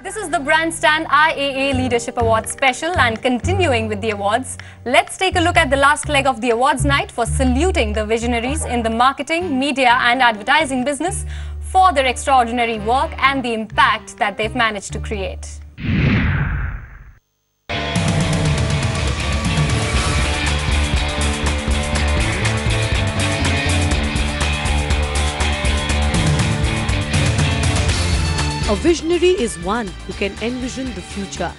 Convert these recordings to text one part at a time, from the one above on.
This is the Brandstand IAA Leadership Awards special, and continuing with the awards, let's take a look at the last leg of the awards night for saluting the visionaries in the marketing, media and advertising business for their extraordinary work and the impact that they've managed to create. A visionary is one who can envision the future.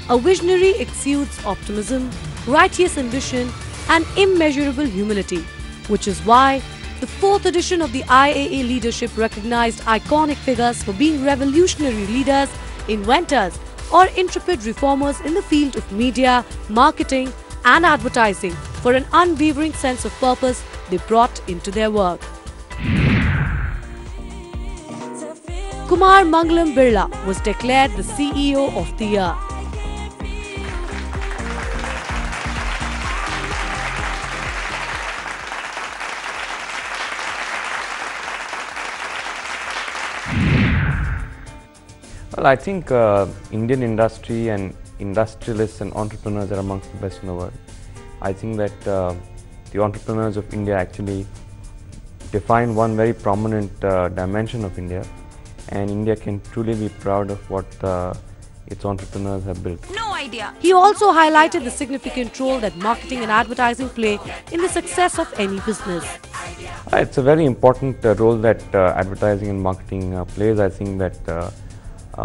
A visionary exudes optimism, righteous ambition and immeasurable humility, which is why the 4th edition of the IAA Leadership recognized iconic figures for being revolutionary leaders, inventors or intrepid reformers in the field of media, marketing and advertising for an unwavering sense of purpose they brought into their work. Kumar Mangalam Birla was declared the CEO of the Year. Well, I think Indian industry and industrialists and entrepreneurs are amongst the best in the world. I think that the entrepreneurs of India actually define one very prominent dimension of India. And India can truly be proud of what its entrepreneurs have built. No idea. He also highlighted the significant role that marketing and advertising play in the success of any business. It's a very important role that advertising and marketing plays. I think that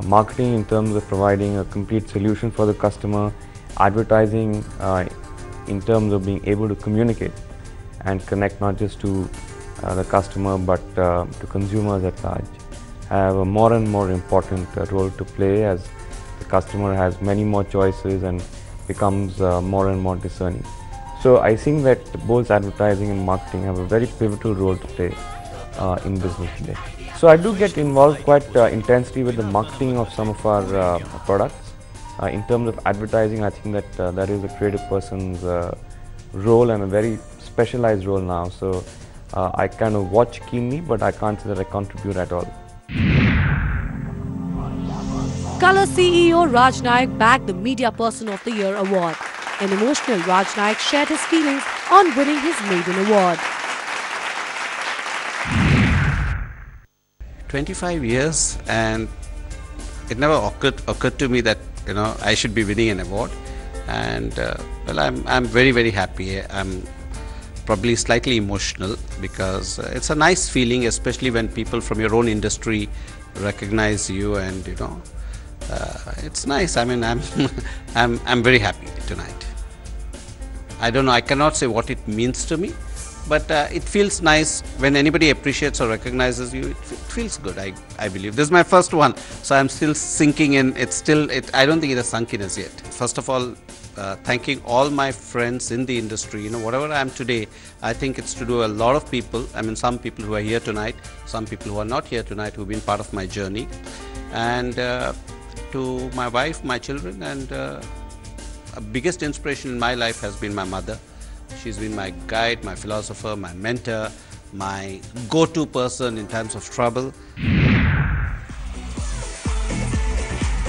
marketing in terms of providing a complete solution for the customer, advertising in terms of being able to communicate and connect not just to the customer but to consumers at large, have a more and more important role to play as the customer has many more choices and becomes more and more discerning. So I think that both advertising and marketing have a very pivotal role to play in business today. So I do get involved quite intensely with the marketing of some of our products. In terms of advertising, I think that that is a creative person's role and a very specialized role now. So I kind of watch keenly, but I can't say that I contribute at all. Color CEO Raj Nayak bagged the Media Person of the Year award. An emotional Raj Nayak shared his feelings on winning his maiden award. 25 years, and it never occurred to me that I should be winning an award. And well, I'm very happy. I'm probably slightly emotional because it's a nice feeling, especially when people from your own industry recognize you, and it's nice. I mean, I'm very happy tonight. I don't know, I cannot say what it means to me, but it feels nice when anybody appreciates or recognizes you. It feels good. I believe this is my first one, so I'm still sinking in. I don't think it has sunk in as yet. First of all, thanking all my friends in the industry. Whatever I am today, I think it's to do a lot of people. I mean, some people who are here tonight, some people who are not here tonight, who've been part of my journey, and to my wife, my children, and biggest inspiration in my life has been my mother. She's been my guide, my philosopher, my mentor, my go-to person in times of trouble.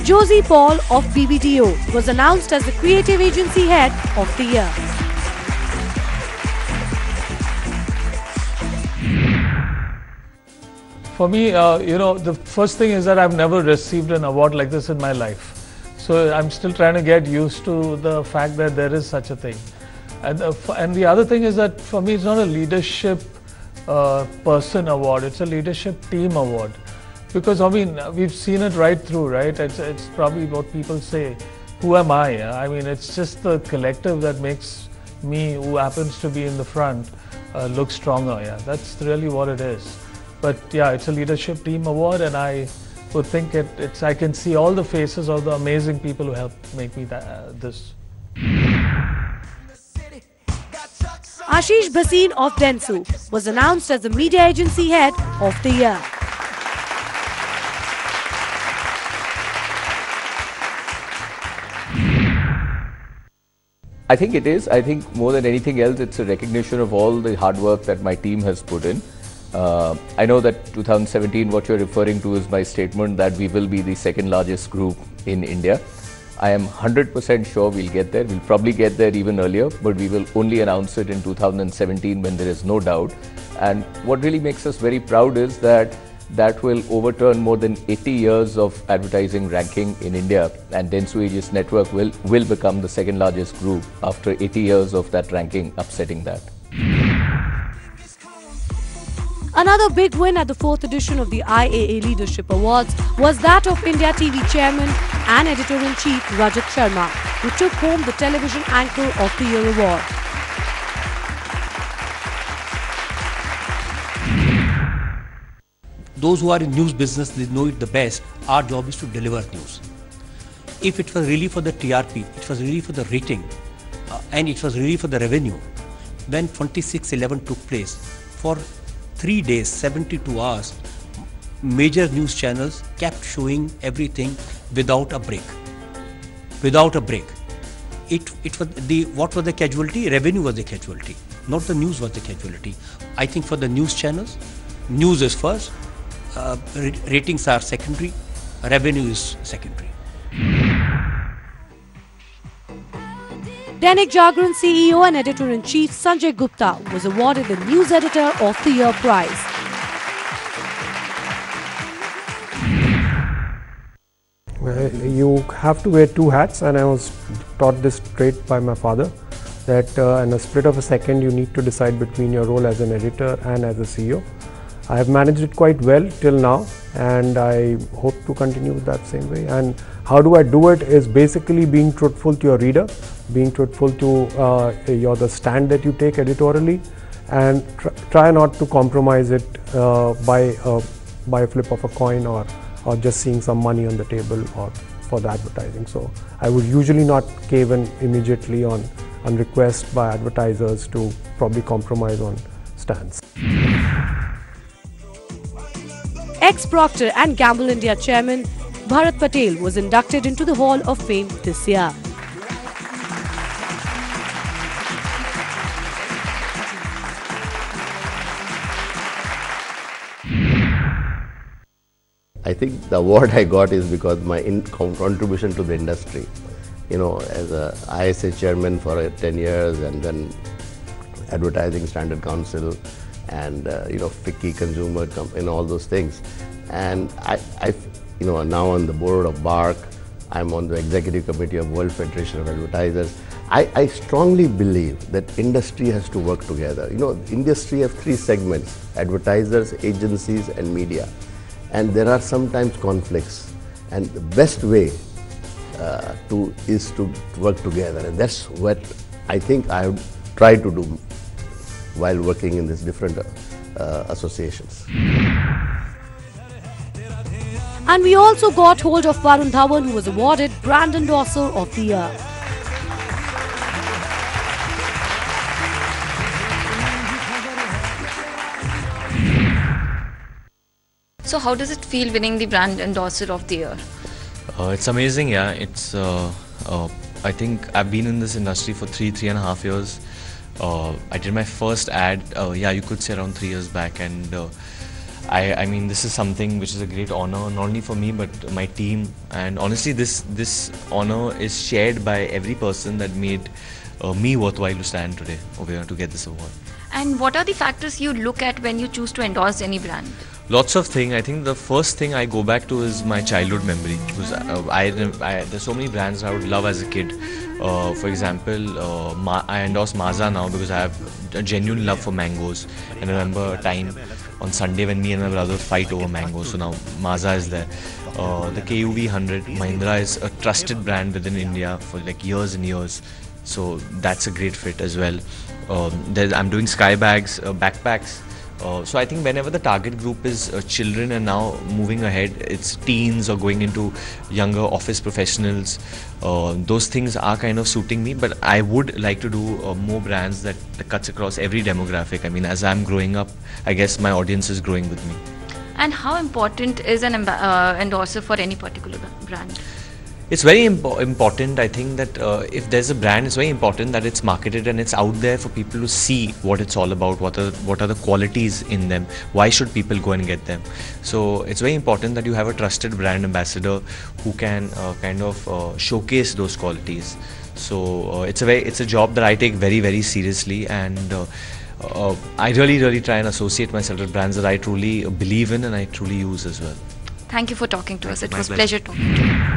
Josie Paul of BBDO was announced as the Creative Agency Head of the Year. For me, the first thing is that I've never received an award like this in my life. So I'm still trying to get used to the fact that there is such a thing. And the other thing is that for me, it's not a leadership person award, it's a leadership team award. Because I mean, we've seen it right through, right? It's probably what people say, who am I? I mean, it's just the collective that makes me, who happens to be in the front, look stronger. Yeah, that's really what it is. But yeah, it's a leadership team award, and I would think I can see all the faces of the amazing people who helped make me this. Ashish Bhasin of Dentsu was announced as the Media Agency Head of the Year. I think it is. I think more than anything else, it's a recognition of all the hard work that my team has put in. I know that 2017, what you're referring to is my statement that we will be the second largest group in India. I am 100% sure we'll get there. We'll probably get there even earlier, but we will only announce it in 2017 when there is no doubt. And what really makes us very proud is that that will overturn more than 80 years of advertising ranking in India, and Dentsu Aegis Network will become the second largest group after 80 years of that ranking upsetting that. Another big win at the 4th edition of the IAA Leadership Awards was that of India TV Chairman and Editor-in-Chief Rajat Sharma, who took home the Television Anchor of the Year award. Those who are in news business, they know it the best. Our job is to deliver news. If it was really for the TRP, it was really for the rating, and it was really for the revenue, when 26/11 took place, for 3 days, 72 hours, major news channels kept showing everything without a break. Without a break. What was the casualty? Revenue was the casualty, not the news was the casualty. I think for the news channels, news is first, ratings are secondary, revenue is secondary. Dainik Jagran CEO and Editor-in-Chief Sanjay Gupta was awarded the News Editor of the Year prize. You have to wear two hats, and I was taught this trait by my father, that in a split of a second you need to decide between your role as an editor and as a CEO. I have managed it quite well till now, and I hope to continue that same way. And how do I do it is basically being truthful to your reader, being truthful to the stand that you take editorially, and try not to compromise it by a flip of a coin or just seeing some money on the table or for the advertising. So I would usually not cave in immediately on request by advertisers to probably compromise on stands. Ex-Procter & Gamble India Chairman Bharat Patel was inducted into the Hall of Fame this year. I think the award I got is because my contribution to the industry. You know, as a ISA chairman for 10 years, and then Advertising Standard Council, and FICCI consumer and all those things. And I now on the board of BARC, I'm on the executive committee of World Federation of Advertisers. I strongly believe that industry has to work together. You know, industry have three segments: advertisers, agencies, and media. And there are sometimes conflicts, and the best way is to work together, and that's what I think I would try to do while working in these different associations. And we also got hold of Varun Dhawan, who was awarded Brand Endorser of the Year. So how does it feel winning the Brand Endorser of the Year? It's amazing, yeah. It's I think I've been in this industry for three and a half years. I did my first ad, you could say around 3 years back, and I mean, this is something which is a great honor, not only for me but my team, and honestly this honor is shared by every person that made me worthwhile to stand today over here to get this award. And what are the factors you look at when you choose to endorse any brand? Lots of things. I think the first thing I go back to is my childhood memory, because there's so many brands I would love as a kid. For example, I endorse Maaza now because I have a genuine love for mangoes, and I remember a time on Sunday when me and my brother fight over mangoes, so now Maaza is there. The KUV 100, Mahindra is a trusted brand within India for like years and years, so that's a great fit as well. I'm doing sky bags, backpacks. So I think whenever the target group is children, and now moving ahead, it's teens or going into younger office professionals, those things are kind of suiting me. But I would like to do more brands that cuts across every demographic. I mean, as I'm growing up, I guess my audience is growing with me. And how important is an endorser for any particular brand? It's very important, I think, that if there's a brand, it's very important that it's marketed and it's out there for people to see what it's all about, what are the qualities in them, why should people go and get them. So it's very important that you have a trusted brand ambassador who can kind of showcase those qualities. So it's a job that I take very, very seriously, and I really try and associate myself with brands that I truly believe in and I truly use as well. Thank you for talking to us. It was a pleasure. pleasure talking to you.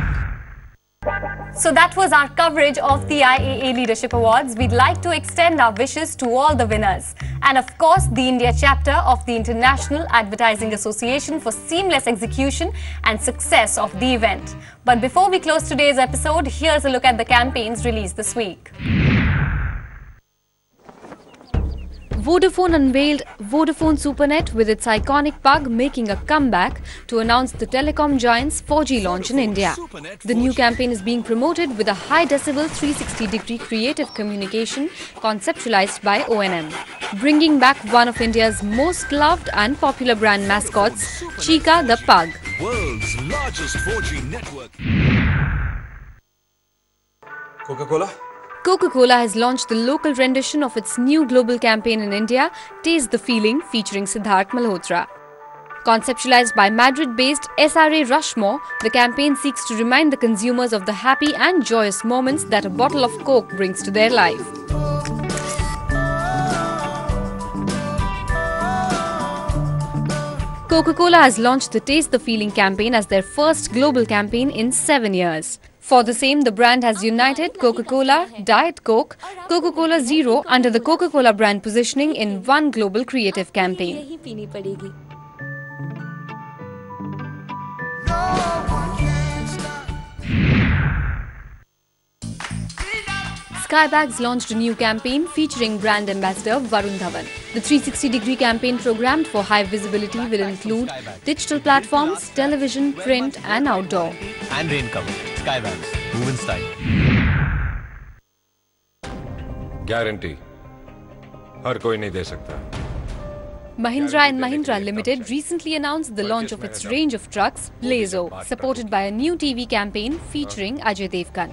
So that was our coverage of the IAA Leadership Awards. We'd like to extend our wishes to all the winners. And of course, the India chapter of the International Advertising Association for seamless execution and success of the event. But before we close today's episode, here's a look at the campaigns released this week. Vodafone unveiled Vodafone Supernet with its iconic pug making a comeback to announce the telecom giant's 4G launch in India. The new campaign is being promoted with a high-decibel 360-degree creative communication conceptualized by O&M, bringing back one of India's most loved and popular brand mascots, Chica the pug. World's largest 4G network. Coca-Cola? Coca-Cola has launched the local rendition of its new global campaign in India, Taste the Feeling, featuring Siddharth Malhotra. Conceptualized by Madrid-based SRA Rushmore, the campaign seeks to remind the consumers of the happy and joyous moments that a bottle of Coke brings to their life. Coca-Cola has launched the Taste the Feeling campaign as their first global campaign in 7 years. For the same, the brand has united Coca-Cola, Diet Coke, Coca-Cola Zero under the Coca-Cola brand positioning in one global creative campaign. Skybags launched a new campaign featuring brand ambassador Varun Dhawan. The 360-degree campaign programmed for high visibility will include digital platforms, television, print and outdoor. And rain cover. Skybags. Move in style. Guarantee. हर कोई नहीं दे सकता. Mahindra & Mahindra Limited recently announced the launch of its range of trucks, Blazo, supported by a new TV campaign featuring Ajay Devgan.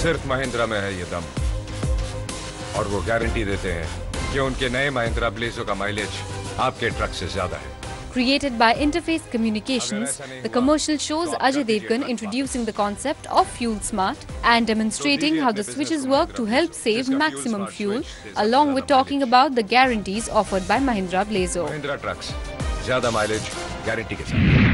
सिर्फ महिंद्रा में है ये दम और वो गारंटी देते हैं कि उनके नए महिंद्रा ब्लेजो का माइलेज आपके ट्रक से ज्यादा है. Created by Interface Communications, the commercial shows Ajay Devgan introducing the concept of Fuel Smart and demonstrating how the switches work to help save maximum fuel, along with talking about the guarantees offered by Mahindra Blazo. Mahindra trucks ज्यादा mileage guarantee के साथ.